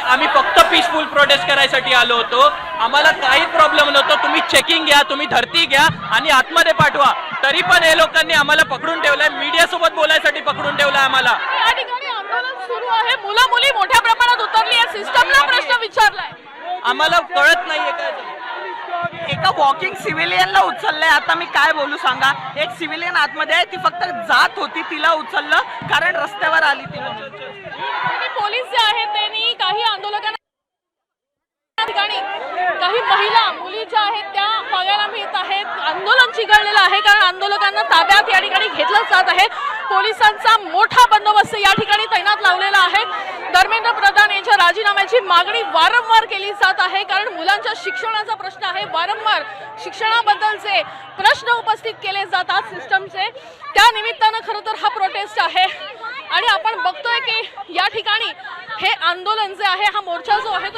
आम्ही फक्त peaceful prostate करायसाठी आलो होतो, आम्हाला काही प्रॉब्लेम नव्हतो। तुम्ही चेकिंग घ्या, तुम्ही धरती घ्या आणि आतमध्ये पाठवा, तरी पण हे लोकांनी आम्हाला पकडून ठेवलंय, मीडिया सोबत बोलायसाठी पकडून ठेवलंय आम्हाला। या ठिकाणी आंदोलन सुरू आहे, मुलं मुली मोठ्या प्रमाणात उतरली आहे, सिस्टमला प्रश्न विचारलाय, आम्हाला कळत नाहीये काय झालं। एका वॉकिंग सिव्हिलियनला उचललंय। आता मी काय बोलू सांगा, एक सिव्हिलियन आतमध्ये आहे, ती फक्त जात होती, तिला उचललं कारण रस्त्यावर आली ती म्हणून। आणि पोलीस जे आहेत त्यांनी काही आंदोलकांना ठिकाणी काही महिला मुली ज्या आहेत त्या बघायला मिळत आहेत। आंदोलन चिघळलेलं आहे कारण आंदोलकांना ताब्यात या ठिकाणी घेतलं जात आहे। पोलिसांचा मोठा बंदोबस्त या ठिकाणी तैनात लावलेला आहे। धर्मेंद्र प्रधान यांच्या राजीनाम्याची मागणी वारंवार केली जात आहे कारण मुलांच्या शिक्षणाचा प्रश्न आहे, वारंवार शिक्षणाबद्दलचे प्रश्न उपस्थित केले जातात सिस्टमचे, त्या निमित्तानं खरं तर हा प्रोटेस्ट आहे। आणि आपण बघतोय की या ठिकाणी हे आंदोलन जे आहे, हा मोर्चा जो आहे तो